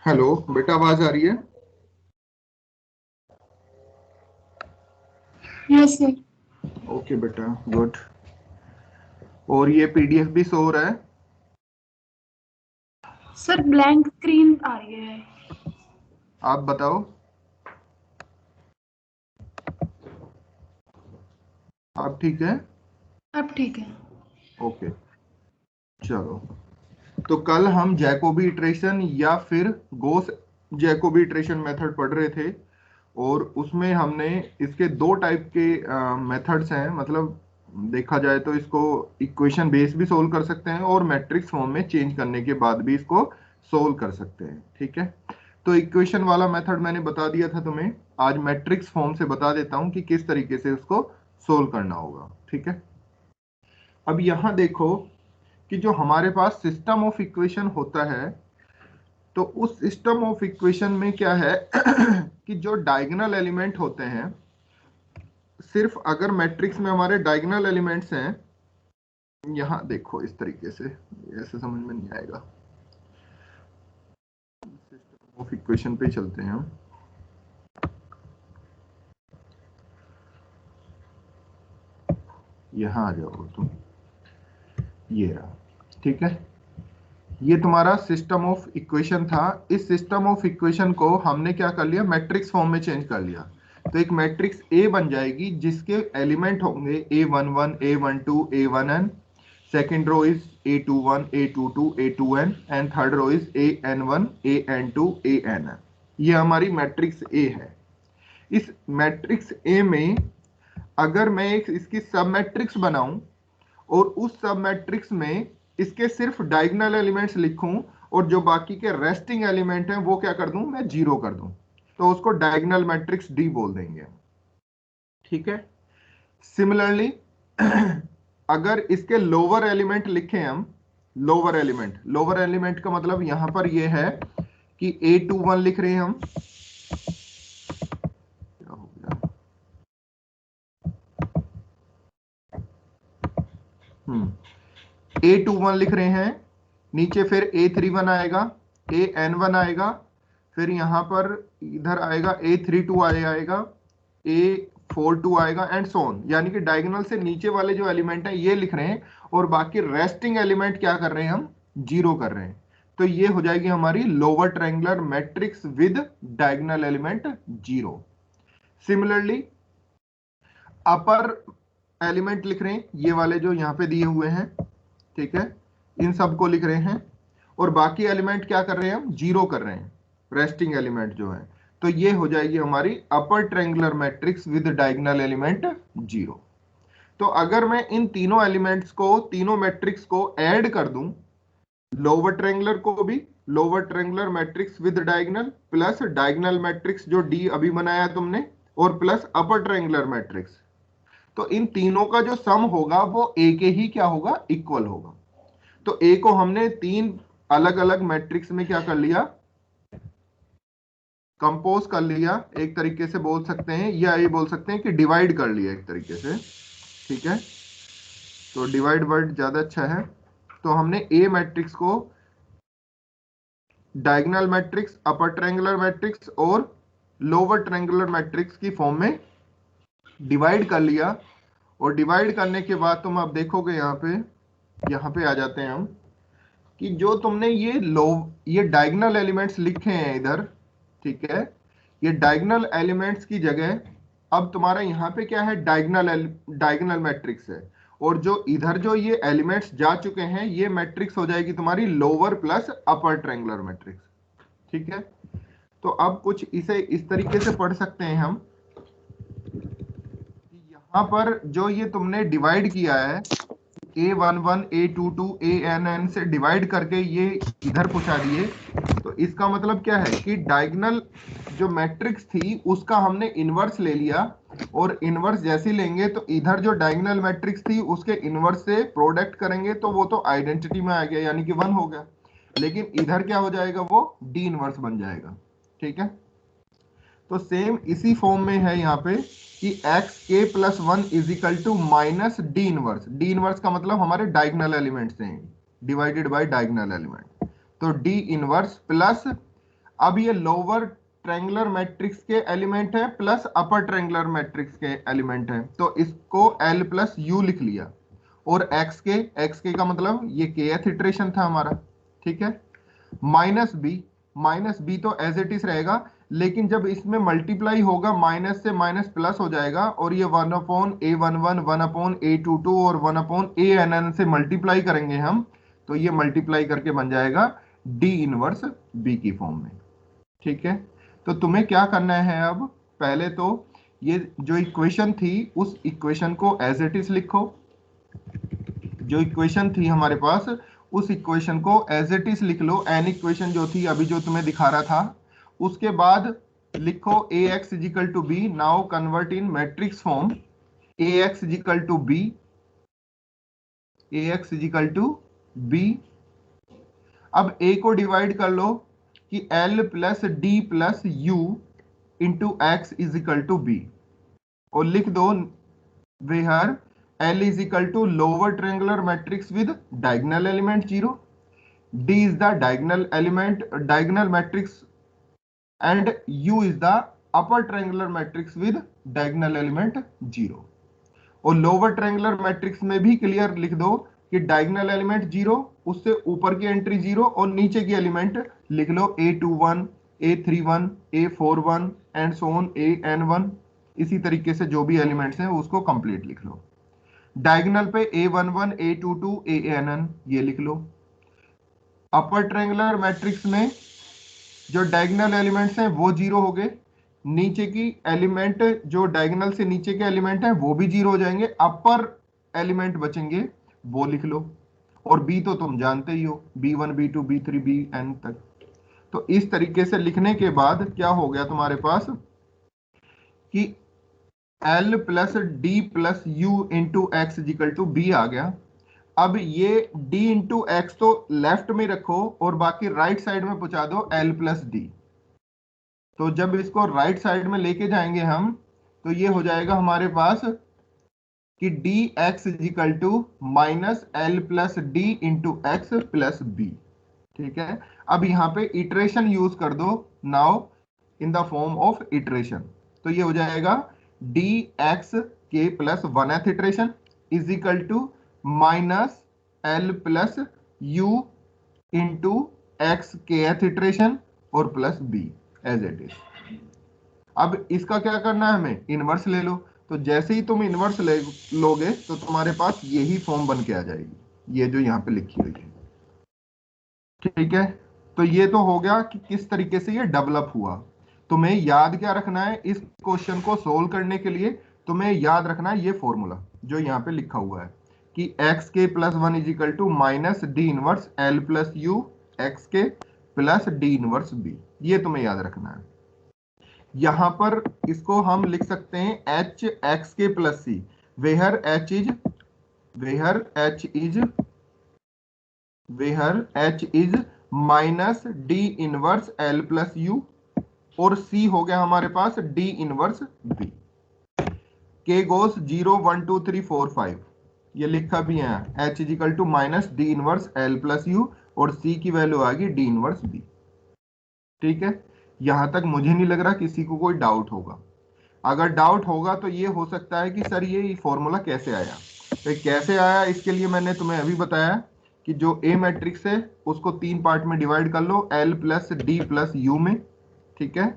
Hello बेटा, आवाज आ रही है? Yes sir. ओके बेटा, गुड। और ये पीडीएफ भी शो हो रहा है? सर ब्लैंक स्क्रीन आ रही है। आप बताओ। आप ठीक है? अब ठीक है। ओके, चलो। तो कल हम जैकोबी इटरेशन या फिर गोस जैकोबी इटरेशन मेथड पढ़ रहे थे। और उसमें हमने इसके दो टाइप के मेथड्स हैं, मतलब देखा जाए तो इसको इक्वेशन बेस भी सोल्व कर सकते हैं और मैट्रिक्स फॉर्म में चेंज करने के बाद भी इसको सोल्व कर सकते हैं। ठीक है, तो इक्वेशन वाला मेथड मैंने बता दिया था तुम्हें। आज मैट्रिक्स फॉर्म से बता देता हूं कि किस तरीके से उसको सोल्व करना होगा। ठीक है, अब यहां देखो कि जो हमारे पास सिस्टम ऑफ इक्वेशन होता है, तो उस सिस्टम ऑफ इक्वेशन में क्या है कि जो डायगोनल एलिमेंट होते हैं, सिर्फ अगर मैट्रिक्स में हमारे डायगोनल एलिमेंट्स हैं, यहां देखो इस तरीके से, ऐसे समझ में नहीं आएगा। सिस्टम ऑफ इक्वेशन पे चलते हैं हम। यहां आ जाओ तुम, ये रहा। ठीक है, ये तुम्हारा सिस्टम ऑफ इक्वेशन था। इस सिस्टम ऑफ इक्वेशन को हमने क्या कर लिया, मैट्रिक्स फॉर्म में चेंज कर लिया। तो एक मैट्रिक्स ए बन जाएगी जिसके एलिमेंट होंगे A11 A12 A1n। Second row is A21 A22 A2n and third row is AN1 AN2 ANn। ये हमारी मैट्रिक्स ए है। इस मैट्रिक्स ए में अगर मैं एक इसकी सब मैट्रिक्स बनाऊं और उस सब मैट्रिक्स में इसके सिर्फ डायगोनल एलिमेंट्स लिखूं और जो बाकी के रेस्टिंग एलिमेंट हैं वो क्या कर दूं, मैं जीरो कर दूं, तो उसको डायगोनल मैट्रिक्स डी बोल देंगे। ठीक है, सिमिलरली अगर इसके लोअर एलिमेंट लिखें हम, लोअर एलिमेंट का मतलब यहां पर ये है कि A21 लिख रहे हैं हम। क्या हो गया? A21 लिख रहे हैं, नीचे फिर A31 आएगा, AN1 आएगा, फिर यहां पर इधर आएगा A32 आएगा, A42 आएगा एंड सो ऑन। यानी कि डायगोनल से नीचे वाले जो एलिमेंट है ये लिख रहे हैं और बाकी रेस्टिंग एलिमेंट क्या कर रहे हैं, हम जीरो कर रहे हैं। तो ये हो जाएगी हमारी lower triangular matrix with diagonal element zero. Similarly upper element लिख रहे हैं, ये वाले जो यहां पे दिए हुए हैं। ठीक है, इन सब को लिख रहे हैं और बाकी एलिमेंट क्या कर रहे हैं, हम जीरो कर रहे हैं, रेस्टिंग एलिमेंट जो है। तो ये हो जाएगी हमारी अपर triangular matrix with diagonal element zero. तो अगर मैं इन तीनों एलिमेंट्स को, तीनों मैट्रिक्स को ऐड कर दूं, लोअर ट्रायंगुलर को भी, lower triangular matrix with diagonal plus diagonal matrix जो डी अभी बनाया तुमने, और प्लस अपर ट्रायंगुलर मैट्रिक्स, तो इन तीनों का जो सम होगा वो ए के ही क्या होगा, इक्वल होगा। तो ए को हमने तीन अलग अलग मैट्रिक्स में क्या कर लिया, कंपोज कर लिया, एक तरीके से बोल सकते हैं, या ये बोल सकते हैं कि डिवाइड कर लिया एक तरीके से। ठीक है, तो डिवाइड वर्ड ज्यादा अच्छा है। तो हमने ए मैट्रिक्स को डायगोनल मैट्रिक्स, अपर ट्रायंगुलर मैट्रिक्स और लोअर ट्रायंगुलर मैट्रिक्स की फॉर्म में डिवाइड कर लिया। और डिवाइड करने के बाद तुम अब देखोगे यहाँ पे आ जाते हैं हम, कि जो तुमने ये डायगोनल एलिमेंट्स लिखे हैं इधर, ठीक है, ये डायगोनल एलिमेंट्स की जगह अब तुम्हारा यहाँ पे क्या है, डायगोनल मैट्रिक्स है। और जो इधर जो ये एलिमेंट्स जा चुके हैं, ये मैट्रिक्स हो जाएगी तुम्हारी lower plus upper triangular matrix. ठीक है, तो अब कुछ इसे इस तरीके से पढ़ सकते हैं हम कि यहाँ पर जो ये तुमने डिवाइड किया है, A11 A22 ANN से डिवाइड करके ये इधर पहुंचा दिए, तो इसका मतलब क्या है कि डायगोनल जो मैट्रिक्स थी उसका हमने इनवर्स ले लिया। और इनवर्स जैसे लेंगे तो इधर जो डायगोनल मैट्रिक्स थी उसके इनवर्स से प्रोडक्ट करेंगे तो वो तो आइडेंटिटी में आ गया, यानी कि 1 हो गया। लेकिन इधर क्या हो जाएगा, वो डी इनवर्स बन जाएगा। ठीक है, तो सेम इसी फॉर्म में है यहाँ पे कि एक्स के plus one is equal to minus D inverse. D inverse का मतलब हमारे डायगोनल एलिमेंट्स हैं, डिवाइडेड बाय डायगोनल एलिमेंट। तो डी इनवर्स प्लस अब ये लोअर ट्रायंगुलर मैट्रिक्स के एलिमेंट है प्लस अपर ट्रायंगुलर मैट्रिक्स के एलिमेंट है, तो इसको L प्लस यू लिख लिया। और x के का मतलब ये kth इटरेशन था हमारा, ठीक है। माइनस बी तो एज इट इज रहेगा, लेकिन जब इसमें मल्टीप्लाई होगा माइनस से माइनस प्लस हो जाएगा, और ये 1/a11 1/a22 और 1/ann से मल्टीप्लाई करेंगे हम, तो ये मल्टीप्लाई करके बन जाएगा डी इनवर्स बी की फॉर्म में, ठीक है। तो तुम्हें क्या करना है, अब पहले तो ये जो इक्वेशन थी उस इक्वेशन को एज इट इज लिखो। जो इक्वेशन थी हमारे पास उस इक्वेशन को एज इट इज लिख लो, एन इक्वेशन जो थी अभी जो तुम्हें दिखा रहा था। उसके बाद लिखो ax is equal to B, now convert in matrix form ax is equal to B, ax is equal to B. अब a को डिवाइड कर लो कि l plus D plus U into x is equal to B, और लिख दो where L is equal to lower triangular matrix with diagonal element 0. D is the diagonal matrix, and U is the upper triangular matrix with diagonal element 0. और lower triangular matrix में भी clear लिख दो कि diagonal element 0, उससे ऊपर की entry 0 और नीचे की एलिमेंट लिख लो A21, A31, A41 and so on AN1। इसी तरीके से जो भी एलिमेंट्स हैं उसको कंप्लीट लिख लो। डायगोनल पे A11, A22, ANN ये लिख लो। अपर ट्रायंगुलर मैट्रिक्स में जो डायगोनल एलिमेंट्स हैं वो 0 हो गए, नीचे की एलिमेंट जो डायगोनल से नीचे के एलिमेंट हैं वो भी 0 हो जाएंगे, अपर एलिमेंट बचेंगे वो लिख लो। और B तो तुम जानते ही हो, B1, B2, B3, Bn तक। तो इस तरीके से लिखने के बाद क्या हो गया तुम्हारे पास कि L plus D plus U into x is equal to B आ गया। अब ये d इंटू एक्स तो लेफ्ट में रखो और बाकी राइट साइड में पहुंचा दो L प्लस डी। तो जब इसको राइट साइड में लेके जाएंगे हम, तो ये हो जाएगा हमारे पास कि D X is equal to minus L plus D into X plus B, ठीक है। अब यहाँ पे इटरेशन यूज कर दो now in the form of iteration, तो ये हो जाएगा डी एक्स के plus 1th iteration is equal to minus L plus U into X kth iteration और plus B as it is. अब इसका क्या करना है, हमें इनवर्स ले लो। तो जैसे ही तुम इनवर्स लोगे तो तुम्हारे पास यही फॉर्म बन के आ जाएगी, ये जो यहाँ पे लिखी हुई है, ठीक है। तो ये तो हो गया कि किस तरीके से ये डेवलप हुआ। तुम्हें याद क्या रखना है, इस क्वेश्चन को सोल्व करने के लिए तुम्हें याद रखना है ये फॉर्मूला जो यहाँ पे लिखा हुआ है कि एक्स के plus 1 is equal to minus D inverse L plus U x के प्लस डी इनवर्स बी, ये तुम्हें याद रखना है। यहां पर इसको हम लिख सकते हैं एच एक्स के plus C, where H is minus D inverse L plus U, और C हो गया हमारे पास D inverse B। K goes 0 1 2 3 4 5, ये लिखा भी है H is equal to minus D inverse L plus U, और C की वैल्यू आ गई D इनवर्स B, ठीक है। यहां तक मुझे नहीं लग रहा किसी को कोई डाउट होगा। अगर डाउट होगा तो ये हो सकता है कि सर ये फॉर्मूला कैसे आया, तो कैसे आया इसके लिए मैंने तुम्हें अभी बताया कि जो A मैट्रिक्स है उसको 3 पार्ट में डिवाइड कर लो, L plus D plus U में, ठीक है,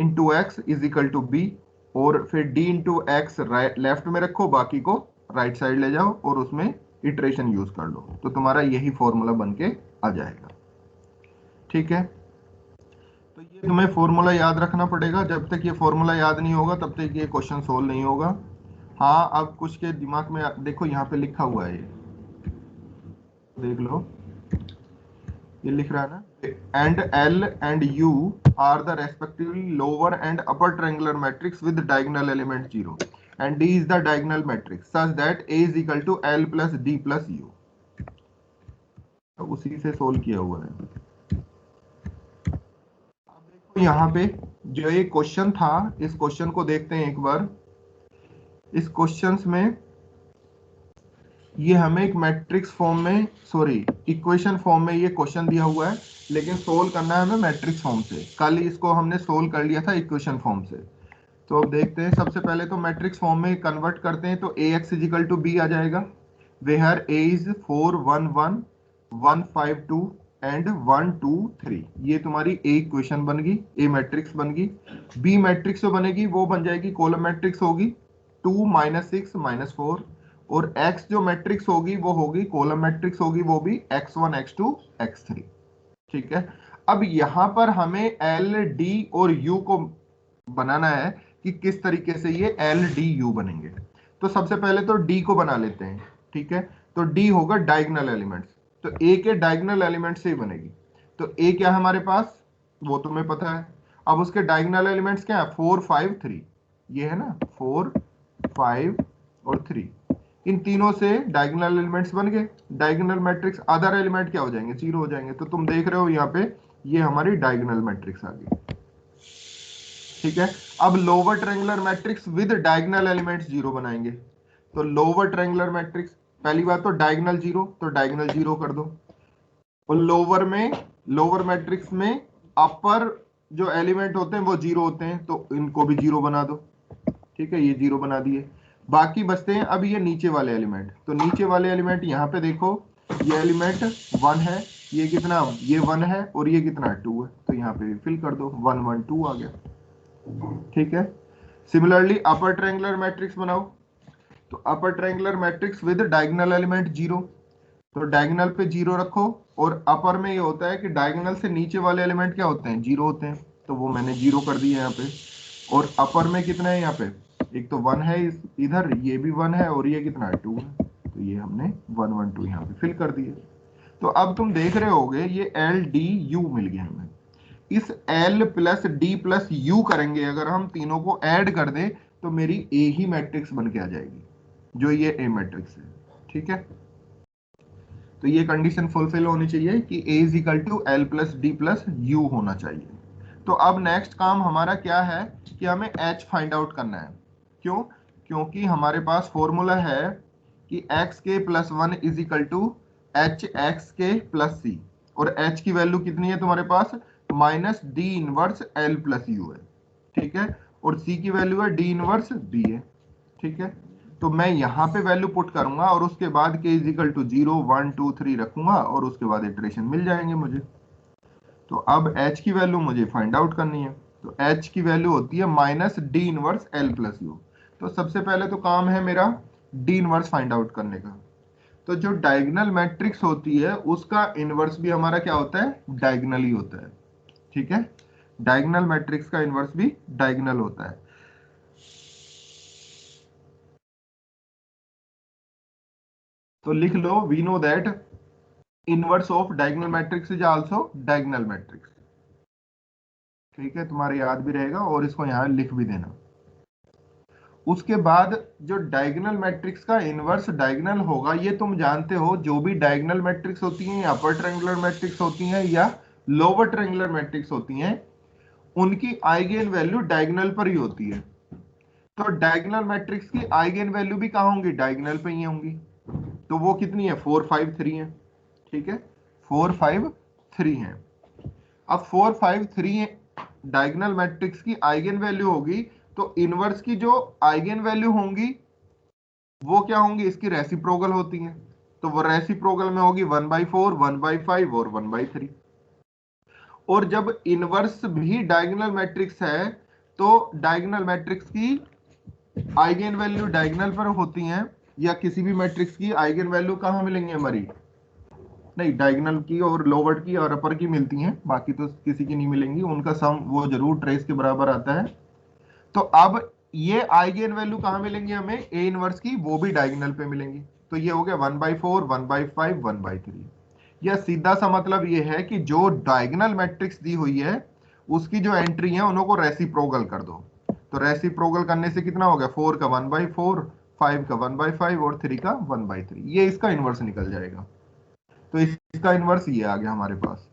into x is equal to B, और फिर d इंटू एक्स लेफ्ट में रखो, बाकी को राइट साइड ले जाओ और उसमें इटरेशन यूज कर लो, तो तुम्हारा यही फॉर्मूला बन के आ जाएगा, ठीक है। तो ये तुम्हें फॉर्मूला याद रखना पड़ेगा, जब तक ये फॉर्मूला याद नहीं होगा तब तक ये क्वेश्चन सोल्व नहीं होगा। हाँ, अब कुछ के दिमाग में देखो यहाँ पे लिखा हुआ है, ये देख लो, ये लिख रहा है ना, and L and U are the respectively lower and upper triangular matrix with diagonal element 0, and D is the diagonal matrix such that A is equal to L plus D plus U। तो उसी से solve किया हुआ है। अब देखो यहाँ पे जो ये क्वेश्चन था, इस क्वेश्चन को देखते हैं एक बार। इस क्वेश्चन में ये हमें एक मैट्रिक्स फॉर्म में, सॉरी इक्वेशन फॉर्म में ये क्वेश्चन दिया हुआ है, लेकिन सोल्व करना है हमें मैट्रिक्स फॉर्म से। कल इसको हमने सोल्व कर लिया था इक्वेशन फॉर्म से। तो अब देखते हैं, सबसे पहले तो मैट्रिक्स फॉर्म में कन्वर्ट करते हैं। तो ax इजिकल टू बी आ जाएगा, वेयर a इज 4 1 1 1 5 2 एंड 1 2 3। ये तुम्हारी ए इक्वेशन बन गई, ए मैट्रिक्स बन गई। बी मैट्रिक्स जो बनेगी वो बन जाएगी कॉलम मैट्रिक्स होगी 2 -6 -4, और x जो मैट्रिक्स होगी वो होगी कॉलम मैट्रिक्स होगी, वो भी x1 x2 x3। ठीक है, अब यहां पर हमें एल डी और यू को बनाना है कि किस तरीके से ये एल डी यू बनेंगे। तो सबसे पहले तो डी को बना लेते हैं। ठीक है, तो डी होगा डायगोनल एलिमेंट्स, तो ए के डायगोनल एलिमेंट से ही बनेगी। तो ए क्या है हमारे पास, वो तुम्हें पता है। अब उसके डायगोनल एलिमेंट्स क्या है, 4 5 3, ये है ना 4 5 और 3। इन तीनों से डायगोनल एलिमेंट्स बन गए। डायगोनल मैट्रिक्स अदर एलिमेंट क्या हो जाएंगे, जीरो हो जाएंगे। तो तुम देख रहे हो यहाँ पे ये हमारी डायगोनल मैट्रिक्स आ गई। ठीक है, अब lower triangular matrix with diagonal elements zero बनाएंगे। तो लोअर ट्रायंगुलर मैट्रिक्स, पहली बात तो डायगोनल जीरो, तो डायगोनल जीरो कर दो। और लोअर में, लोअर मैट्रिक्स में अपर जो एलिमेंट होते हैं वो जीरो होते हैं, तो इनको भी जीरो बना दो। ठीक है, ये जीरो बना दिए। बाकी बचते हैं अब ये नीचे वाले एलिमेंट। तो नीचे वाले एलिमेंट यहाँ पे देखो, ये एलिमेंट 1 है, ये कितना, ये 1 है, और ये कितना 2 है। तो यहाँ पे फिल कर दो, 1 1 2 आ गया। ठीक है, सिमिलरली अपर ट्रायंगुलर मैट्रिक्स बनाओ। तो अपर triangular matrix with diagonal element zero, तो डायगोनल पे जीरो रखो। और अपर में ये होता है कि डायगोनल से नीचे वाले एलिमेंट क्या होते हैं, जीरो होते हैं, तो वो मैंने जीरो कर दिया यहाँ पे। और अपर में कितना है यहाँ पे, एक तो 1 है इधर, ये भी 1 है, और ये कितना 2 है। तो ये हमने 1 1 2 यहाँ पे फिल कर दिए। तो अब तुम देख रहे होगे ये एल डी यू मिल गया हमें। इस L plus D plus you करेंगे, अगर हम तीनों को ऐड कर दें तो मेरी A ही मैट्रिक्स बन के आ जाएगी, जो ये A मैट्रिक्स है। ठीक है, तो ये कंडीशन फुलफिल होनी चाहिए कि A is equal to L plus D plus U होना चाहिए। तो अब नेक्स्ट काम हमारा क्या है कि हमें H फाइंड आउट करना है। क्यों, क्योंकि हमारे पास फॉर्मूला है कि एक्स के plus 1 is equal to H x के प्लस सी, और H की वैल्यू कितनी है तुम्हारे पास, minus D inverse L plus U है। ठीक है, और C की वैल्यू है डी इनवर्स बी है। ठीक है, तो मैं यहाँ पे वैल्यू पुट करूंगा और उसके बाद के इज इक्वल टू 0 1 2 3 रखूंगा, और उसके बाद इटरेशन मिल जाएंगे मुझे। तो अब H की वैल्यू मुझे फाइंड आउट करनी है। तो H की वैल्यू होती है minus D inverse L plus you. तो सबसे पहले तो काम है मेरा डी इनवर्स फाइंड आउट करने का। तो जो डायगोनल मैट्रिक्स होती है उसका इनवर्स भी हमारा क्या होता है, डायगोनल ही होता है। ठीक है, डायगोनल मैट्रिक्स का इनवर्स भी डायगोनल होता है। तो लिख लो, we know that inverse of diagonal matrix is also diagonal matrix. ठीक है, तुम्हारे याद भी रहेगा, और इसको यहां लिख भी देना। उसके बाद जो डायगोनल मैट्रिक्स का इनवर्स डायगोनल होगा, ये तुम जानते हो, जो भी डायगोनल मैट्रिक्स होती हैं, या अपर ट्रायंगुलर मैट्रिक्स होती हैं या लोअर ट्रायंगुलर मैट्रिक्स होती हैं, उनकी आइगेन वैल्यू डायगोनल पर ही होती है। तो डायगोनल मैट्रिक्स की आइगेन वैल्यू भी कहां होंगी, डायगोनल पे ही होंगी। तो वो कितनी है, 4 5 3 है। ठीक है, 4 5 3 है। अब 4 5 3 डायगोनल मैट्रिक्स की आइगेन वैल्यू होगी, तो इनवर्स की जो आइगेन वैल्यू होंगी वो क्या होंगी, इसकी रेसिप्रोकल होती हैं। तो वो रेसिप्रोकल में होगी 1/4 1/5 और 1/3। और जब इनवर्स भी डायगोनल मैट्रिक्स है, तो डायगोनल मैट्रिक्स की आइगेन वैल्यू डायगोनल पर होती हैं, या किसी भी मैट्रिक्स की आइगेन वैल्यू कहां मिलेंगे हमारी, नहीं डायगोनल की और लोअर की और अपर की मिलती हैं, बाकी तो किसी की नहीं मिलेंगी, उनका सम वो जरूर ट्रेस के बराबर आता है। तो अब ये आइगेन वैल्यू कहां मिलेंगी हमें, ए इनवर्स की, वो भी डायगोनल पे मिलेंगी। तो ये हो गया 1/4 1/5 1/3। यह सीधा सा मतलब ये है कि जो डायगोनल मैट्रिक्स दी हुई है उसकी जो एंट्री है उनको रेसिप्रोकल कर दो। तो रेसिप्रोकल करने से कितना हो गया, 4 का 1/4, 5 का 1/5 और 3 का 1/3, ये इसका इनवर्स निकल जाएगा। तो इसका इनवर्स ये आ गया हमारे पास।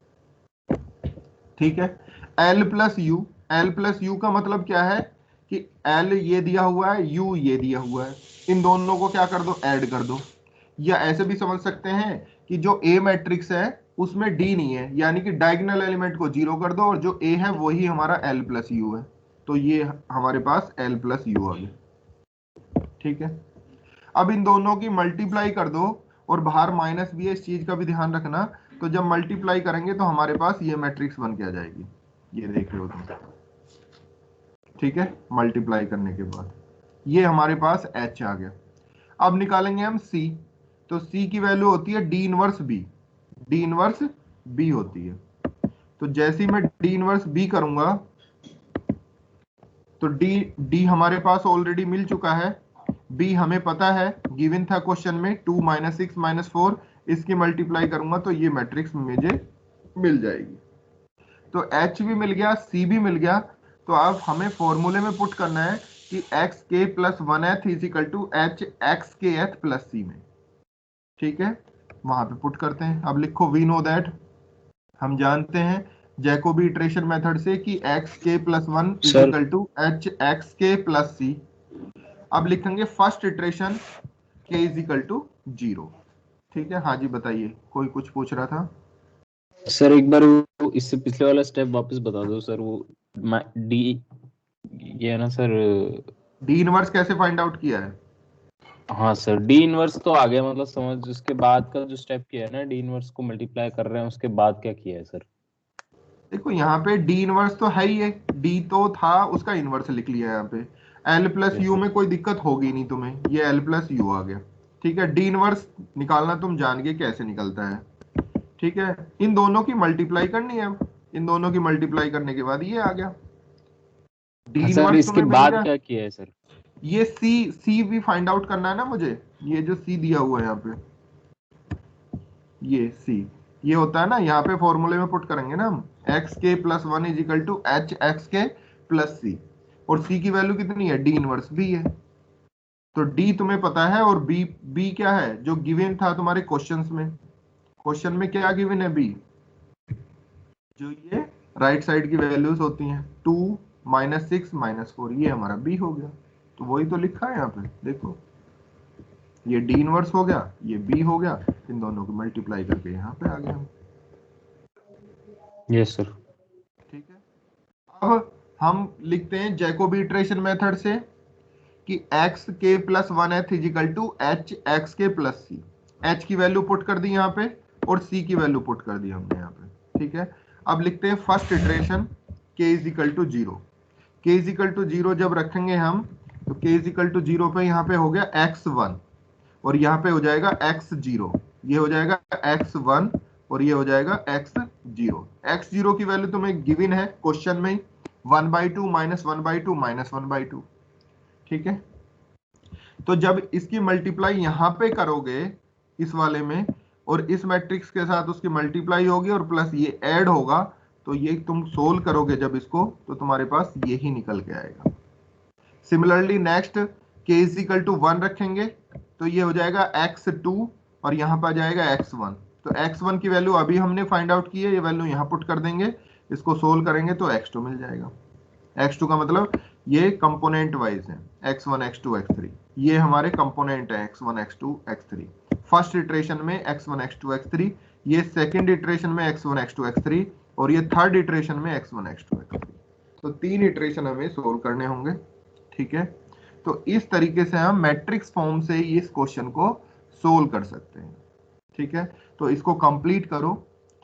ठीक है, L plus you, L plus you का मतलब क्या है कि L ये दिया हुआ है, U ये दिया हुआ है, इन दोनों को क्या कर दो, ऐड कर दो। या ऐसे भी समझ सकते हैं कि जो ए मैट्रिक्स है उसमें डी नहीं है, यानी कि डायगोनल एलिमेंट को जीरो कर दो और जो ए है वही हमारा एल प्लस यू है, तो ये हमारे पास एल प्लस यू आ गया। ठीक है, अब इन दोनों की मल्टीप्लाई कर दो और बाहर माइनस भी है, इस चीज का भी ध्यान रखना। तो जब मल्टीप्लाई करेंगे तो हमारे पास ये मैट्रिक्स बन के आ जाएगी, ये देख रहे हो तुम। ठीक है, मल्टीप्लाई करने के बाद ये हमारे पास एच आ गया। अब निकालेंगे हम सी, तो सी की वैल्यू होती है D inverse B, D inverse B होती है। तो जैसे ही मैं डी इनवर्स बी करूंगा तो डी डी हमारे पास ऑलरेडी मिल चुका है, बी हमें पता है, गिवन था क्वेश्चन में 2 - 6 - 4, इसकी मल्टीप्लाई करूंगा तो ये मैट्रिक्स मुझे मिल जाएगी। तो एच भी मिल गया, सी भी मिल गया। तो अब हमें फॉर्मूले में पुट करना है कि एक्स के plus 1h is equal to H x K एथ प्लस सी में। ठीक है, वहां पे पुट करते हैं। अब लिखो वी नो दैट, हम जानते हैं जैकोबी इटरेशन मेथड से कि एक्स के plus 1 is equal to H x के प्लस सी। अब लिखेंगे first iteration K is equal to 0। ठीक है, हाँ जी बताइए, कोई कुछ पूछ रहा था? सर एक बार वो इससे पिछले वाला स्टेप वापस बता दो सर, वो डी ये है ना सर, डी इनवर्स कैसे फाइंड आउट किया है? हाँ सर डी इनवर्स तो आ गया, मतलब समझ, उसके बाद का जो स्टेप किया है ना, डी इनवर्स को मल्टीप्लाई कर रहे हैं, उसके बाद क्या किया है सर? देखो यहाँ पे डी इनवर्स तो है ही है, डी तो था, उसका इनवर्स लिख लिया यहाँ पे। एल प्लस यू में कोई दिक्कत होगी नहीं तुम्हें, ये एल प्लस यू आ गया। ठीक है, डी इनवर्स निकालना तुम जान गए कैसे निकलता है। ठीक है, इन दोनों की मल्टीप्लाई करनी है, अब इन दोनों की मल्टीप्लाई करने के बाद ये आ गया डी सर। इनवर्स इसके तुम्हें मिल बाद गया। क्या किया है सर? ये सी भी फाइंड आउट करना है ना मुझे, ये जो सी दिया हुआ है यहाँ पे, ये सी, ये होता है ना, यहाँ पे फॉर्मूले में पुट करेंगे ना हम, एक्स के plus 1 is equal to H x के प्लस सी, और सी की वैल्यू कितनी है, डी इनवर्स बी है। तो डी तुम्हें पता है और बी, बी क्या है जो गिवन था तुम्हारे क्वेश्चंस में, क्वेश्चन में क्या गिवन है, बी, जो ये राइट साइड की वैल्यूज होती हैं 2 - 6 - 4, ये हमारा बी हो गया। तो वही तो लिखा है यहाँ पे, देखो ये डी इनवर्स हो गया, ये बी हो गया, इन दोनों को मल्टीप्लाई करके यहाँ पे आ गया हम। Yes sir. ठीक है, अब हम लिखते हैं जैकोबी इटरेशन मेथड से कि एक्स के plus 1h is equal to H x के प्लस सी। एच की वैल्यू पुट कर दी यहाँ पे और सी की वैल्यू पुट कर दी हमने यहाँ पे। ठीक है, अब लिखते हैं first iteration K is equal to 0। के इज इक्वल टू 0 जब रखेंगे हम, तो के इज इक्वल टू 0 पे यहाँ पे हो गया x1 और यहाँ पे हो जाएगा x0, ये हो जाएगा x1 और ये हो जाएगा x0। x0 की वैल्यू तुम्हें गिवन है क्वेश्चन में ही, 1/2 - 1/2 - 1/2। ठीक है, तो जब इसकी मल्टीप्लाई यहाँ पे करोगे इस वाले में, और इस मैट्रिक्स के साथ उसकी मल्टीप्लाई होगी और प्लस ये ऐड होगा, तो ये तुम सोल्व करोगे जब इसको, तो तुम्हारे पास यही निकल के आएगा। सिमिलरली नेक्स्ट के इज इक्वल टू 1 रखेंगे तो ये हो जाएगा x2 और यहाँ पर जाएगा x1। तो x1 की वैल्यू अभी हमने फाइंड आउट की है, ये वैल्यू यहाँ पुट कर देंगे, इसको सोल्व करेंगे तो x2 मिल जाएगा। x2 का मतलब ये कंपोनेंट वाइज है, x1 x2 x3, ये हमारे कंपोनेंट है x1 x2 x3। First iteration में x1 x2 x3, ये सेकंड इटरेशन में x1 x2 x3, और ये थर्ड इटरेशन में x1 x2 x3। तो 3 इटरेशन हमें सोल्व करने होंगे। ठीक है, तो इस तरीके से हम मैट्रिक्स फॉर्म से इस क्वेश्चन को सोल्व कर सकते हैं। ठीक है, तो इसको कंप्लीट करो।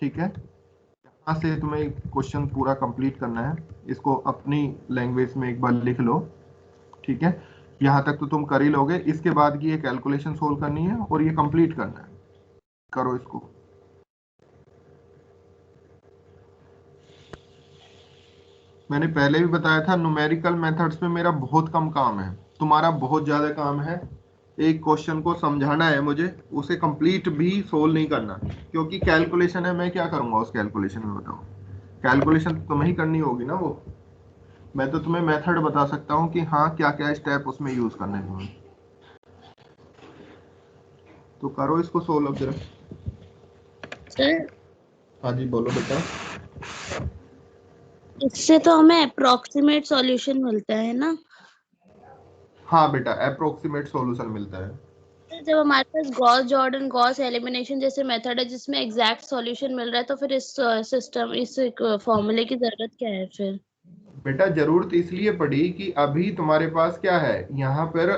ठीक है, यहाँ से तुम्हें क्वेश्चन पूरा कंप्लीट करना है, इसको अपनी लैंग्वेज में एक बार लिख लो। ठीक है, यहाँ तक तो तुम कर ही लोगे, इसके बाद की ये कैलकुलेशन सोल्व करनी है और ये कंप्लीट करना है। करो इसको। मैंने पहले भी बताया था न्यूमेरिकल मेथड्स में मेरा बहुत कम काम है, तुम्हारा बहुत ज्यादा काम है। एक क्वेश्चन को समझाना है मुझे, उसे कंप्लीट भी सोल्व नहीं करना, क्योंकि कैलकुलेशन है, मैं क्या करूंगा उस कैलकुलेशन में, बताओ। कैलकुलेशन तुम्हें ही करनी होगी ना वो, मैं तो तुम्हें मेथड बता सकता हूँ कि हाँ क्या क्या स्टेप उसमें यूज करने हैं। तो करो इसको सोल्व जरा। सर हाँ जी बोलो बेटा। इससे तो हमें अप्रोक्सीमेट सॉल्यूशन मिलता है ना? हाँ बेटा, अप्रोक्सीमेट सॉल्यूशन मिलता है। जब हमारे पास गॉस जॉर्डन गॉस एलिमिनेशन जैसे मेथड है जिसमें एग्जैक्ट सॉल्यूशन मिल रहा है, तो फिर इस सिस्टम इस फॉर्मूले की जरूरत क्या है फिर? बेटा जरूरत इसलिए पड़ी कि अभी तुम्हारे पास क्या है यहाँ पर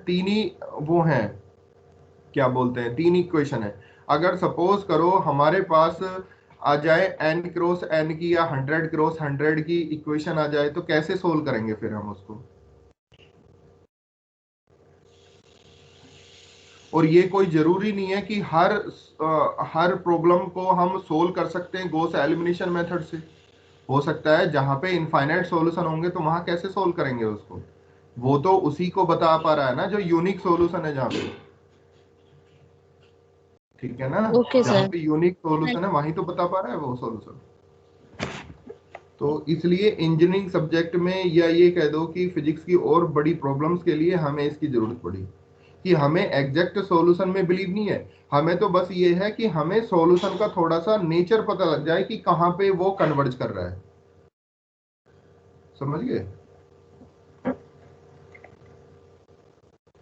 तीन ही वो हैं, क्या बोलते हैं, तीन इक्वेशन है। अगर सपोज करो हमारे पास आ जाए n क्रॉस n की या 100 क्रॉस 100 की इक्वेशन आ जाए, तो कैसे सोल्व करेंगे फिर हम उसको? और ये कोई जरूरी नहीं है कि हर प्रॉब्लम को हम सोल्व कर सकते हैं गॉस एलिमिनेशन मेथड से। हो सकता है जहां पे इनफाइनाइट सॉल्यूशन होंगे तो वहां कैसे सोल्व करेंगे उसको, वो तो उसी को बता पा रहा है ना जो यूनिक सॉल्यूशन है जहां पे। ठीक है ना, ओके जहां सर। पे यूनिक सॉल्यूशन है वहीं तो बता पा रहा है वो सॉल्यूशन। तो इसलिए इंजीनियरिंग सब्जेक्ट में, या ये कह दो कि फिजिक्स की और बड़ी प्रॉब्लम्स के लिए हमें इसकी जरूरत पड़ी कि हमें एग्जैक्ट सॉल्यूशन में बिलीव नहीं है, हमें तो बस ये है कि हमें सॉल्यूशन का थोड़ा सा नेचर पता लग जाए कि कहां पे वो कन्वर्ज कर रहा है। समझ गए?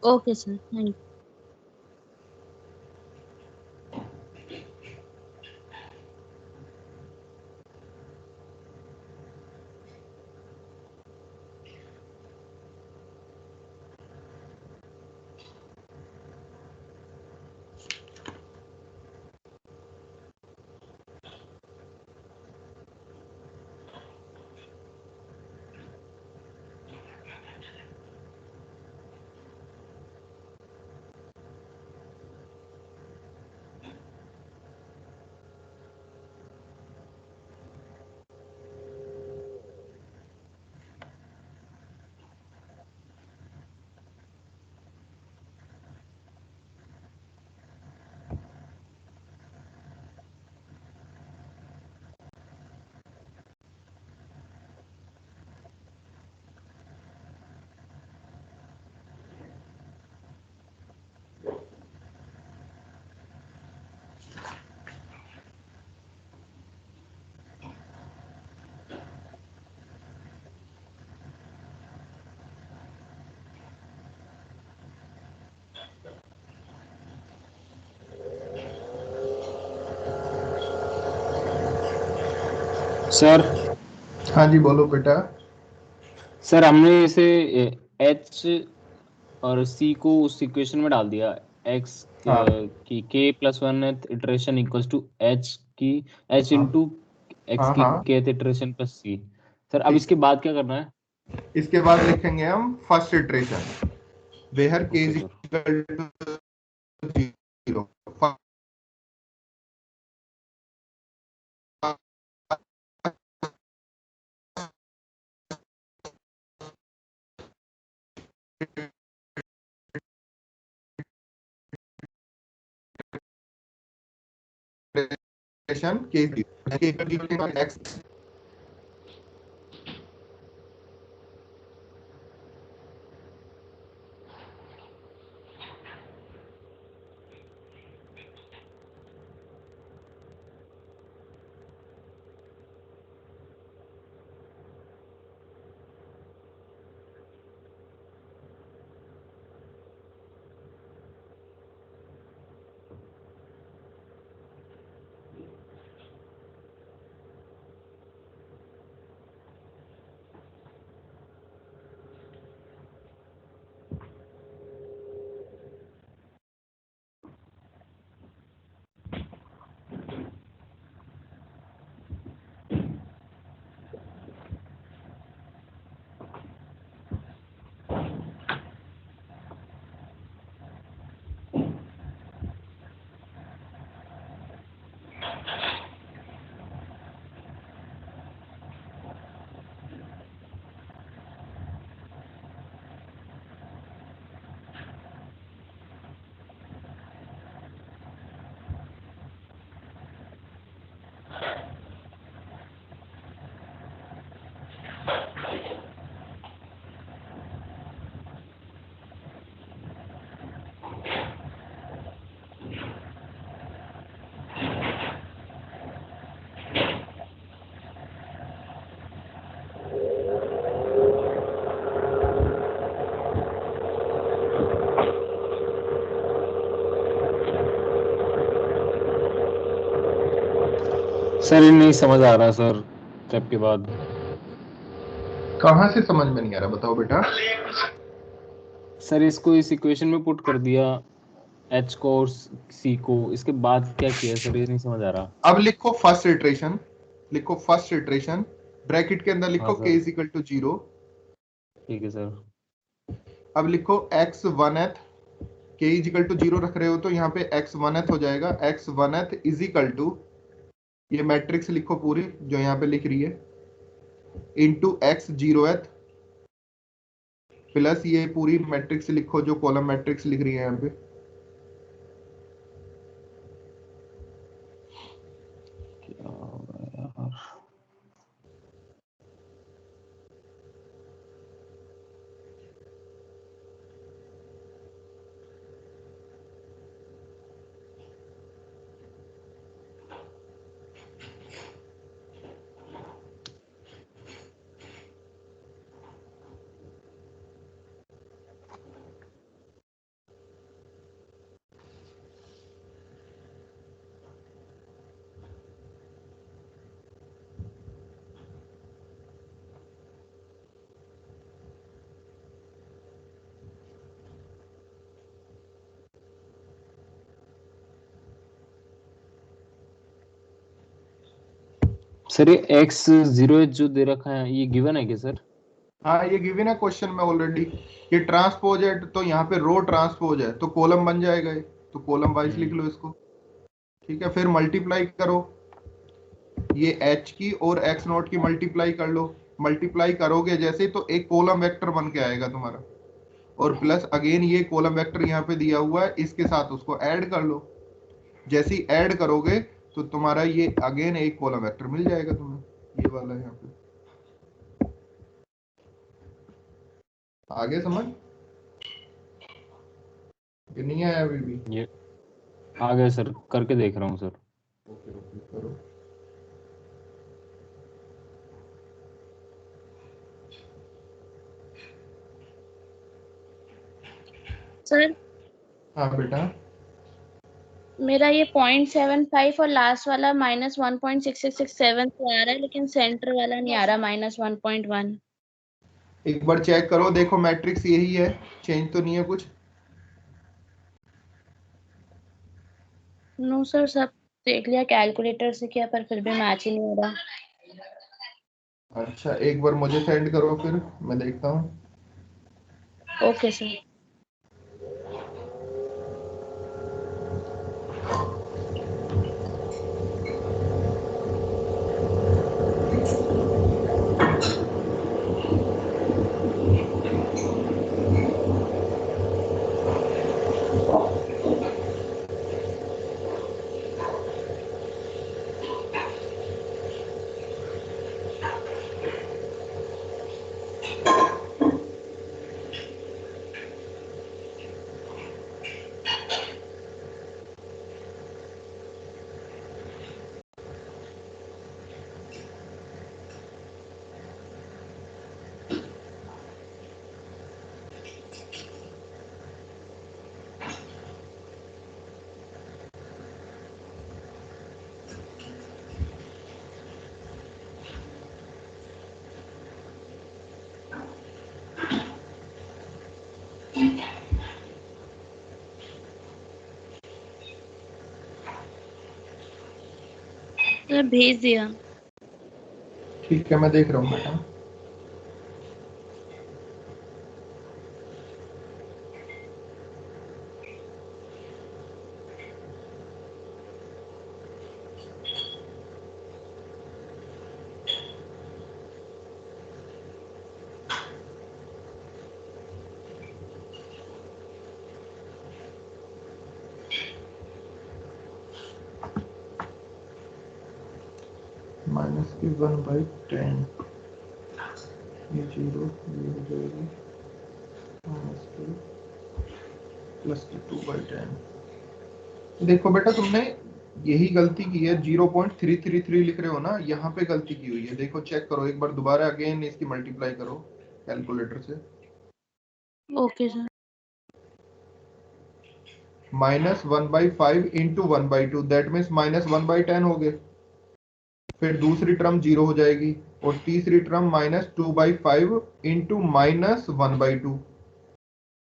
ओके सर, थैंक सर हाँ जी बोलो बेटा। सर हमने इसे एच और सी को उस इक्वेशन में डाल दिया, एक्स हाँ की k plus one iteration equals to H की एच हाँ इंटू एक्स हाँ की हाँ kth iteration plus C. Sir अब ठीक। इसके बाद क्या करना है? इसके बाद लिखेंगे हम first iteration, where K okay is sir. Equal to 0। K x sir ये नहीं समझ आ रहा सर स्टेप के बाद। कहाँ से समझ में नहीं आ रहा बताओ बेटा। सर इसको इस इक्वेशन में पुट कर दिया h को और c को, इसके बाद क्या किया सर ये नहीं समझ आ रहा। अब लिखो फर्स्ट इटरेशन, लिखो फर्स्ट इटरेशन, ब्रैकेट के अंदर लिखो हाँ k sir is equal to 0। ठीक है सर। अब लिखो x 1th, k is equal to 0 रख रहे हो तो यहाँ पे x 1th हो जाएगा, x 1th is equal to, ये मैट्रिक्स लिखो पूरी जो यहाँ पे लिख रही है, इनटू x 0th प्लस ये पूरी मैट्रिक्स लिखो जो कॉलम मैट्रिक्स लिख रही है यहाँ पे, क्या हो रहा है यार? सर ये x 0h जो दे रखा है ये गिवन है क्या सर? हाँ ये गिवन है क्वेश्चन में ऑलरेडी, ये ट्रांसपोज है तो यहाँ पे रो ट्रांसपोज है तो कॉलम बन जाएगा ये, तो कॉलम वाइज लिख लो इसको, ठीक है। फिर मल्टीप्लाई करो ये h की और x नॉट की मल्टीप्लाई कर लो, मल्टीप्लाई करोगे जैसे तो एक कॉलम वेक्टर बन के आएगा तुम्हारा, और प्लस अगेन ये कॉलम वेक्टर यहाँ पे दिया हुआ है इसके साथ उसको ऐड कर लो, जैसे ही ऐड करोगे तो तुम्हारा ये अगेन एक कॉलम वेक्टर मिल जाएगा तुम्हें, ये वाला यहाँ पे। आगे समझ ये नहीं आया अभी भी? ये आ गया सर, करके देख रहा हूँ सर। ओके ओके करो। सर हाँ बेटा, मेरा ये 0.75 और लास्ट वाला -1.6667 तो आ रहा है, लेकिन सेंटर वाला नहीं आ रहा -1.1। एक बार चेक करो, देखो मैट्रिक्स यही है, चेंज तो नहीं है कुछ? नो सर, सब देख लिया कैलकुलेटर से किया पर फिर भी मैच ही नहीं हो रहा। अच्छा एक बार मुझे सेंड करो फिर मैं देखता हूँ। Okay sir. सर भेज दिया। ठीक है मैं देख रहा हूँ बेटा। माइनस की 1/10 ये 0 ये हो जाएगी माइनस की प्लस की 2/10। देखो बेटा तुमने यही गलती की है, 0.333 लिख रहे हो ना, यहाँ पे गलती की हुई है, देखो चेक करो एक बार दोबारा अगेन इसकी मल्टीप्लाई करो कैलकुलेटर से। Okay sir. -1/5 into 1/2 that means -1/10 हो गए। फिर दूसरी टर्म 0 हो जाएगी और तीसरी टर्म -2/5 इंटू -1/2,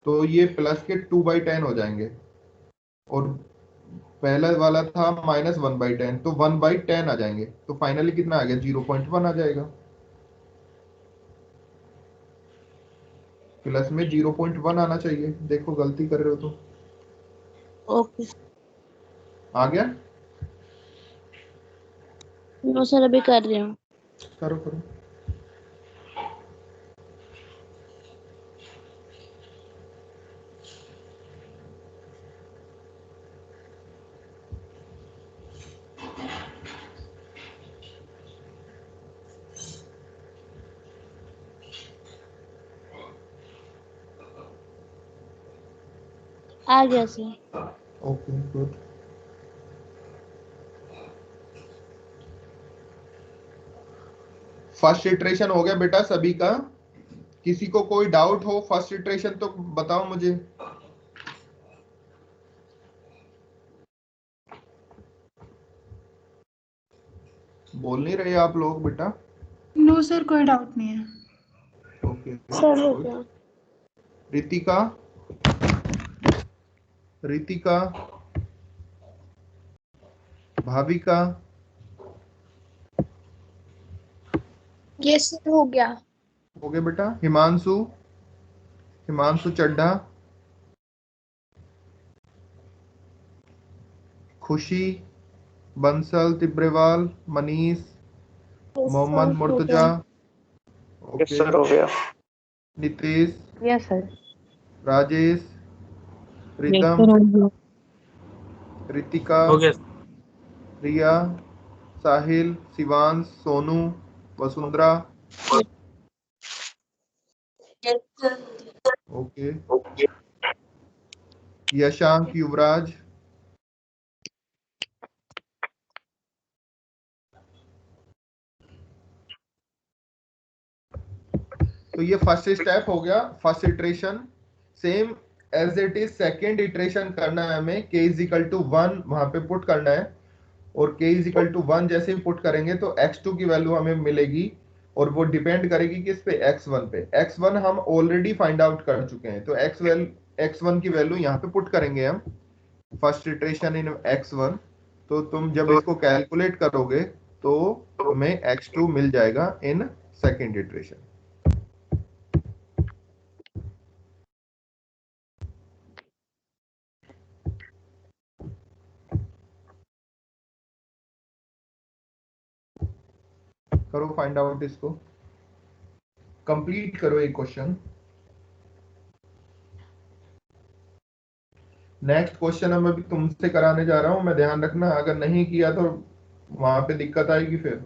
तो ये प्लस के 2/10 हो जाएंगे। और पहला वाला था -1/10, तो 1/10 आ जाएंगे। तो फाइनली कितना आ गया? 0.1 आ जाएगा। प्लस में 0.1 आना चाहिए। देखो गलती कर रहे हो तो। ओके। आ गया? नो सर, अभी कर रही हूँ। करो करो। आ गया sir. Okay good. First iteration हो गया बेटा सभी का। किसी को कोई डाउट हो फर्स्ट इटरेशन तो बताओ मुझे। बोल नहीं रहे आप लोग बेटा। नो सर, कोई डाउट नहीं है। ओके सर हो गया। रितिका, रितिका, भाविका, यस सर, हो गया। हो गया बेटा। हिमांशु, हिमांशु चड्ढा, खुशी, बंसल तिब्रेवाल, मनीष, मोहम्मद मुर्तजा, यस सर, हो गया। Nitesh, yes sir. Rajesh, yes Ritam, sir. Ritika, हो गया। रिया, साहिल, शिवांश, सोनू, वसुंधरा। ओके। यशांक, युवराज, तो ये फर्स्ट स्टेप हो गया, first iteration. Same as it is second iteration करना है हमें। k इज इक्वल टू 1 वहां पे पुट करना है और k इज इक्वल टू 1 जैसे ही पुट करेंगे तो x2 की वैल्यू हमें मिलेगी और वो डिपेंड करेगी किस पे? x1 पे। x1 हम ऑलरेडी फाइंड आउट कर चुके हैं, तो x1 की वैल्यू यहाँ पे पुट करेंगे हम। फर्स्ट इटरेशन इन x1। तो तुम जब इसको कैलकुलेट करोगे तो हमें x2 मिल जाएगा इन सेकेंड इटरेशन। करो फाइंड आउट इसको, कंप्लीट करो एक क्वेश्चन। नेक्स्ट क्वेश्चन मैं भी तुमसे कराने जा रहा हूं, मैं ध्यान रखना अगर नहीं किया तो वहां पे दिक्कत आएगी फिर।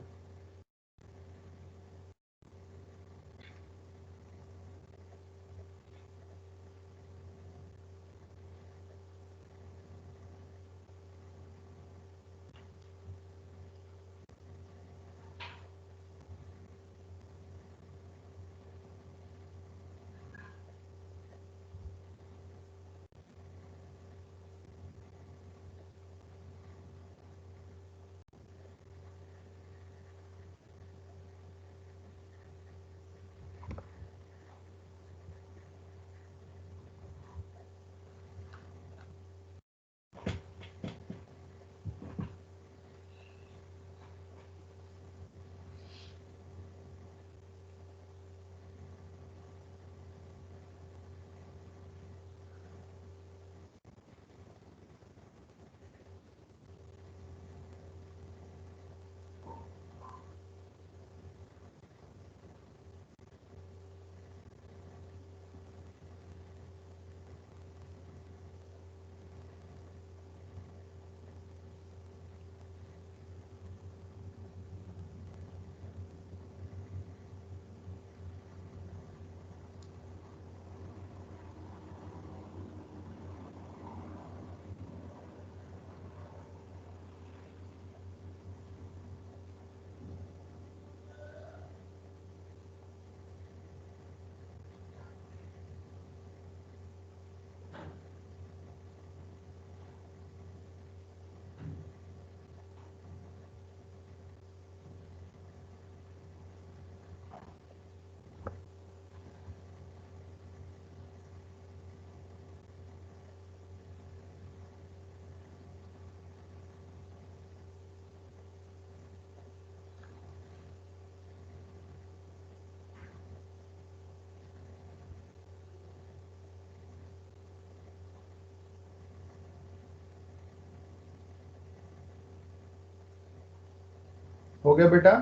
हो गया बेटा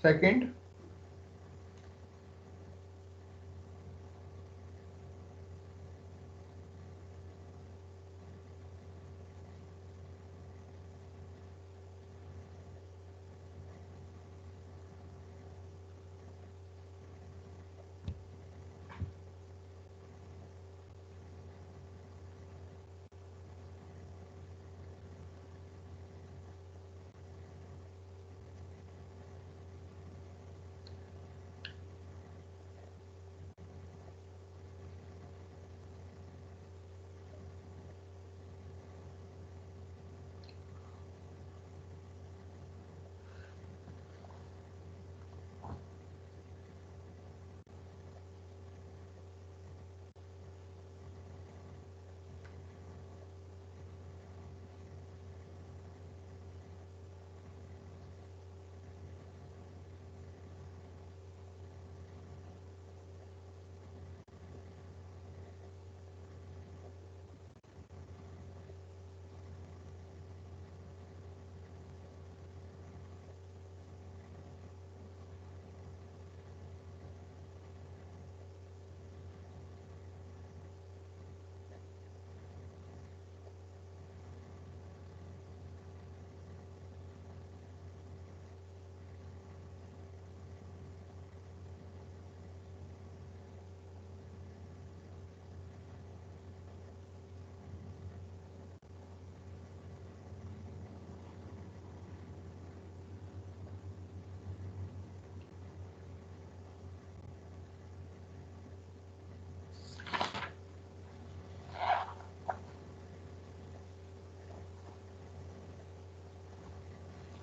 सेकंड।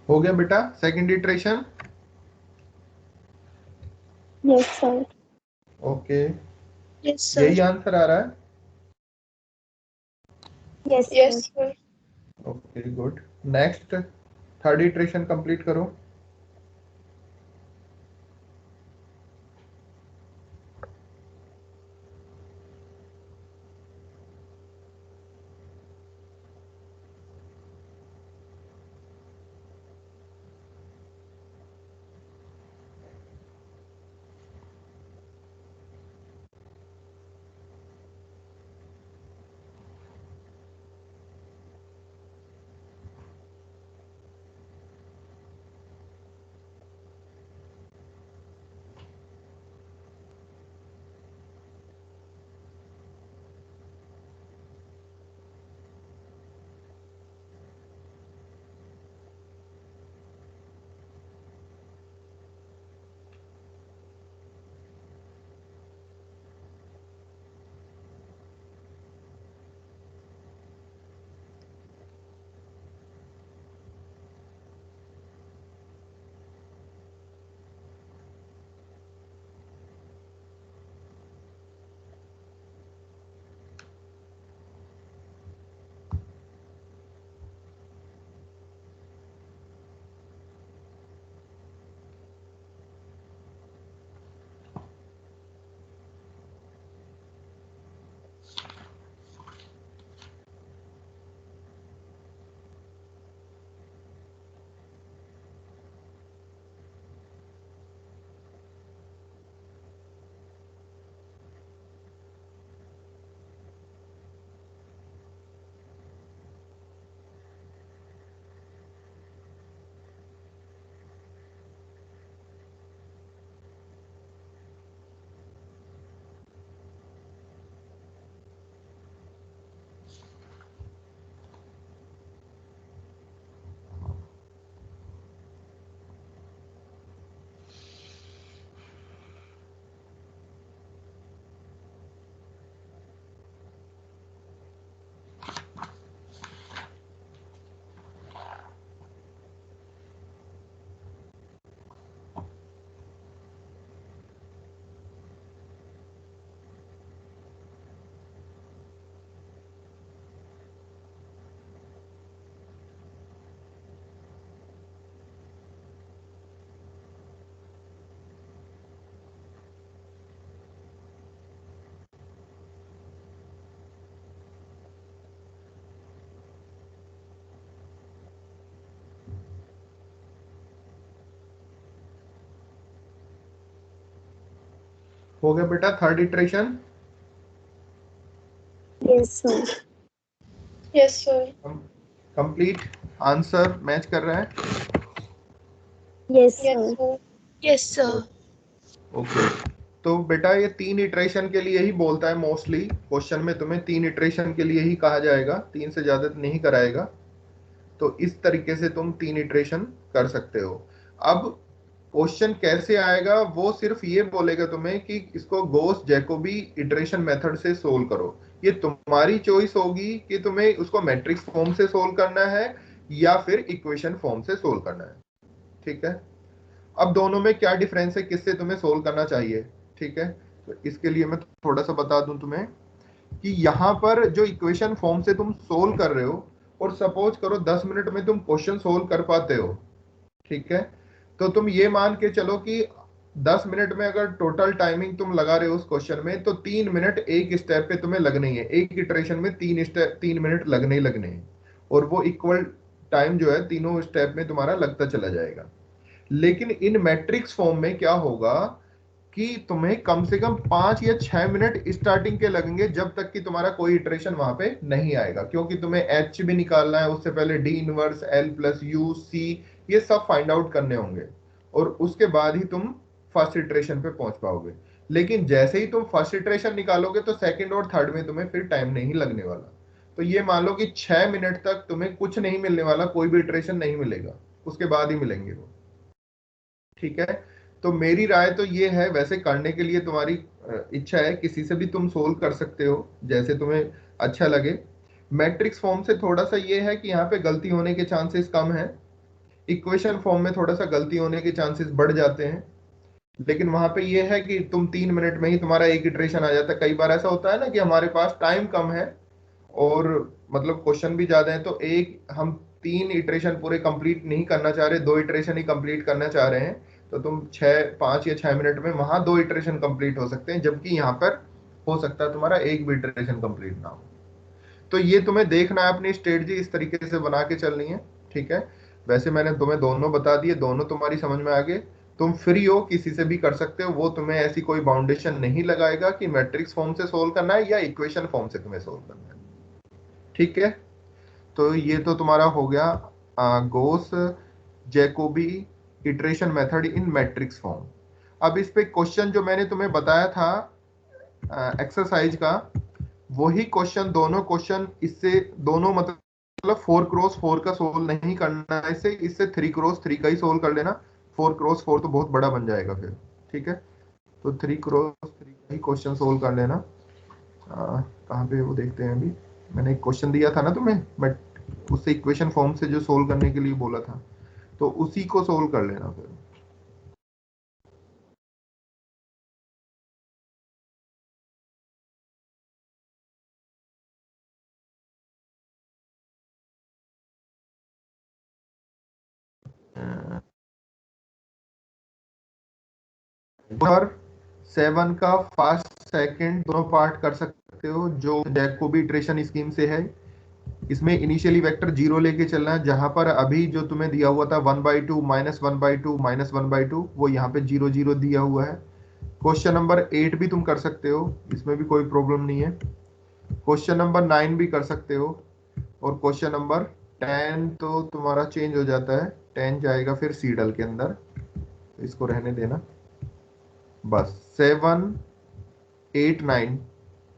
हो गया बेटा second iteration. Yes sir. Okay Yes, sir. यही आंसर आ रहा है। Yes Yes, sir. sir. Okay good. Next third iteration complete करो। हो गया बेटा third iteration? Yes, sir. Yes, sir. Complete? Answer match कर रहा है? Yes, Yes, sir. sir. Yes, sir. Okay तो बेटा ये 3 इटरेशन के लिए ही बोलता है मोस्टली, क्वेश्चन में तुम्हें 3 इटरेशन के लिए ही कहा जाएगा, 3 से ज्यादा नहीं कराएगा। तो इस तरीके से तुम 3 इटरेशन कर सकते हो। अब क्वेश्चन कैसे आएगा वो सिर्फ ये बोलेगा तुम्हें कि इसको गोस जैकोबी इटरेशन मेथड से सोल्व करो। ये तुम्हारी चॉइस होगी कि तुम्हें उसको मैट्रिक्स फॉर्म से सोल्व करना है या फिर इक्वेशन फॉर्म से सोल्व करना है। ठीक है, अब दोनों में क्या डिफरेंस है, किससे तुम्हें सोल्व करना चाहिए? ठीक है, तो इसके लिए मैं थोड़ा सा बता दूं तुम्हें कि यहाँ पर जो इक्वेशन फॉर्म से तुम सोल्व कर रहे हो और सपोज करो 10 मिनट में तुम क्वेश्चन सोल्व कर पाते हो, ठीक है, तो तुम ये मान के चलो कि 10 मिनट में अगर टोटल टाइमिंग तुम लगा रहे हो उस क्वेश्चन में, तो 3 मिनट एक स्टेप पे तुम्हें लगने ही है। एक इटरेशन में 3 मिनट लगने ही लगने हैं, और वो इक्वल टाइम जो है तीनों स्टेप में तुम्हारा लगता चला जाएगा। लेकिन इन मैट्रिक्स फॉर्म में क्या होगा कि तुम्हें कम से कम 5 या 6 मिनट स्टार्टिंग के लगेंगे, जब तक कि तुम्हारा कोई इटरेशन वहां पे नहीं आएगा, क्योंकि तुम्हें एच भी निकालना है, उससे पहले D inverse L plus U C ये सब फाइंड आउट करने होंगे, और उसके बाद ही तुम फर्स्ट इटरेशन पे पहुंच पाओगे। लेकिन जैसे ही तुम फर्स्ट इटरेशन निकालोगे तो सेकंड और थर्ड में तुम्हें फिर टाइम नहीं लगने वाला। तो ये मान लो कि 6 मिनट तक तुम्हें कुछ नहीं मिलने वाला, कोई भी इटरेशन नहीं मिलेगा, उसके बाद ही मिलेंगे वो। ठीक है, तो मेरी राय तो ये है, वैसे करने के लिए तुम्हारी इच्छा है, किसी से भी तुम सोल्व कर सकते हो जैसे तुम्हें अच्छा लगे। मैट्रिक्स फॉर्म से थोड़ा सा ये है कि यहाँ पे गलती होने के चांसेस कम है, इक्वेशन फॉर्म में थोड़ा सा गलती होने के चांसेस बढ़ जाते हैं। लेकिन वहां पे ये है कि तुम 3 मिनट में ही तुम्हारा एक इटरेशन आ जाता है। कई बार ऐसा होता है ना कि हमारे पास टाइम कम है और मतलब क्वेश्चन भी ज्यादा है, तो एक हम 3 इटरेशन पूरे कंप्लीट नहीं करना चाह रहे, 2 इटरेशन ही कंप्लीट करना चाह रहे हैं, तो तुम 5 या 6 मिनट में वहां 2 इटरेशन कंप्लीट हो सकते हैं, जबकि यहाँ पर हो सकता है तुम्हारा एक भी इटरेशन कंप्लीट ना हो। तो ये तुम्हें देखना है, अपनी स्ट्रेटजी इस तरीके से बना के चलनी है। ठीक है, वैसे मैंने तुम्हें दोनों बता दिए, दोनों तुम्हारी समझ में आ गए, तुम फ्री हो, किसी से भी कर सकते हो, वो तुम्हें ऐसी कोई बाउंडेशन नहीं लगाएगा कि मैट्रिक्स फॉर्म से सोल्व करना है या इक्वेशन फॉर्म से तुम्हें सोल्व करना है। ठीक है, तो ये तो तुम्हारा हो गया Gauss Jacobi iteration method in matrix form. अब इस पे क्वेश्चन जो मैंने तुम्हें बताया था एक्सरसाइज का, वही क्वेश्चन, दोनों क्वेश्चन इससे, दोनों मतलब 4x4 का सोल्व नहीं करना है, इससे 3x3 का ही सोल्व कर लेना। 4x4 तो बहुत बड़ा बन जाएगा फिर। ठीक है, तो 3x3 का ही क्वेश्चन सोल्व कर लेना। कहाँ पे वो देखते हैं, अभी मैंने एक क्वेश्चन दिया था ना तुम्हें, बट उससे इक्वेशन फॉर्म से जो सोल्व करने के लिए बोला था, तो उसी को सोल्व कर लेना फिर। और 7 का फर्स्ट सेकंड दोनों पार्ट कर सकते हो, जो जैकोबी इटरेशन स्कीम से है। इसमें इनिशियली वेक्टर 0 लेके चलना है, जहां पर अभी जो तुम्हें दिया हुआ था 1/2 -1/2 -1/2, वो यहाँ पे 0 0 दिया हुआ है। क्वेश्चन नंबर 8 भी तुम कर सकते हो, इसमें भी कोई प्रॉब्लम नहीं है। क्वेश्चन नंबर 9 भी कर सकते हो, और क्वेश्चन नंबर 10 तो तुम्हारा चेंज हो जाता है, 10 जाएगा फिर सीडल के अंदर, तो इसको रहने देना बस। 7 8 9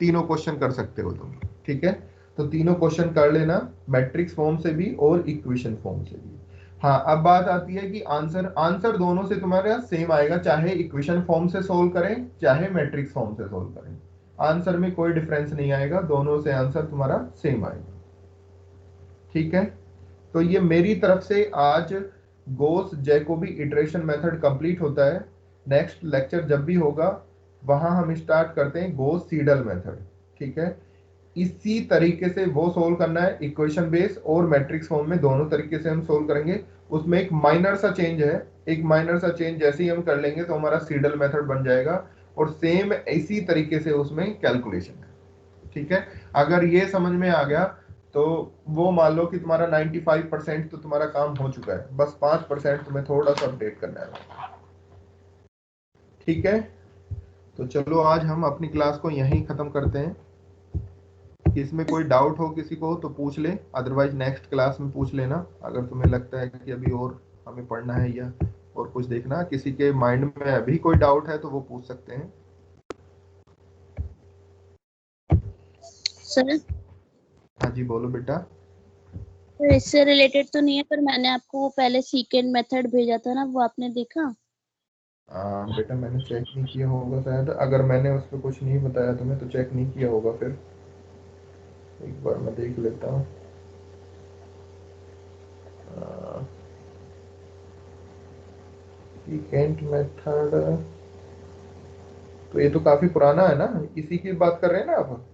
तीनों क्वेश्चन कर सकते हो तुम। ठीक है, तो तीनों क्वेश्चन कर लेना, मैट्रिक्स फॉर्म से भी और इक्वेशन फॉर्म से भी। हाँ, अब बात आती है कि आंसर दोनों से तुम्हारा सेम आएगा, चाहे इक्वेशन फॉर्म से सोल्व करें चाहे मैट्रिक्स फॉर्म से सोल्व करें, आंसर में कोई डिफरेंस नहीं आएगा, दोनों से आंसर तुम्हारा सेम आएगा। ठीक है, तो ये मेरी तरफ से आज गोस जैकोबी इटरेशन मेथड कंप्लीट होता है। नेक्स्ट लेक्चर जब भी होगा वहां हम स्टार्ट करते हैं गोस सीडल मेथड। ठीक है, इसी तरीके से वो सोल्व करना है, इक्वेशन बेस और मैट्रिक्स फॉर्म में, दोनों तरीके से हम सोल्व करेंगे। उसमें एक माइनर सा चेंज है, एक माइनर सा चेंज जैसे ही हम कर लेंगे तो हमारा सीडल मेथड बन जाएगा, और सेम इसी तरीके से उसमें कैलकुलेशन है। ठीक है, अगर ये समझ में आ गया तो वो मान लो कि तुम्हारा 95% तो तुम्हारा काम हो चुका है, बस 5% तुम्हें थोड़ा सा अपडेट करना है। ठीक है, तो चलो आज हम अपनी क्लास को यहीं खत्म करते हैं। इसमें कोई डाउट हो किसी को तो पूछ ले, अदरवाइज नेक्स्ट क्लास में पूछ लेना। अगर तुम्हें लगता है कि अभी और हमें पढ़ना है या और कुछ देखना, किसी के माइंड में अभी कोई डाउट है तो वो पूछ सकते हैं। सर हाँ जी बोलो बेटा। इससे रिलेटेड तो नहीं है, पर मैंने आपको वो पहले सीकेंड मेथड भेजा था ना, वो आपने देखा? बेटा मैंने चेक नहीं किया होगा शायद, अगर मैंने उस पर कुछ नहीं बताया तुम्हें तो चेक नहीं किया होगा। फिर एक बार मैं देख लेता हूँ। सीकेंट मेथड, तो ये तो काफी पुराना है ना, इसी की बात कर रहे हैं ना आप?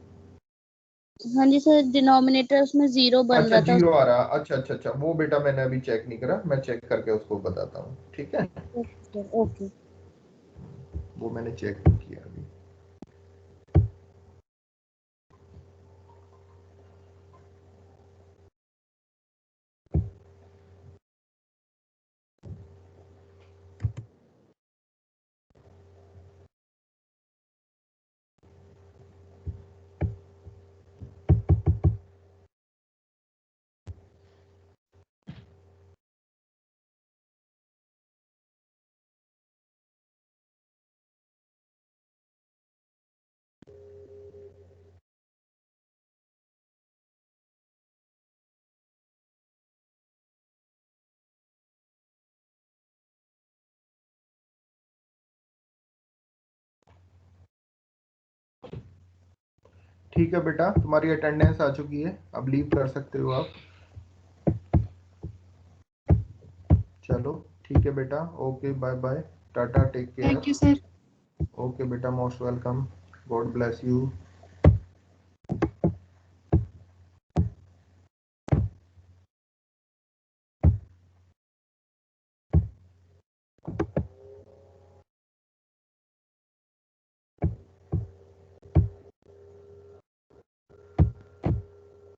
हाँ जी सर, डिनोमिनेटर उसमें 0 बन अच्छा रहा था। जीरो आ रहा, अच्छा वो बेटा मैंने अभी चेक नहीं करा, मैं चेक करके उसको बताता हूँ, ठीक है? ओके। वो मैंने चेक नहीं किया अभी। ठीक है बेटा, तुम्हारी अटेंडेंस आ चुकी है, अब लीव कर सकते हो आप। चलो ठीक है बेटा, okay bye bye, tata, take care. Thank you, sir. Okay बेटा, most welcome, God bless you.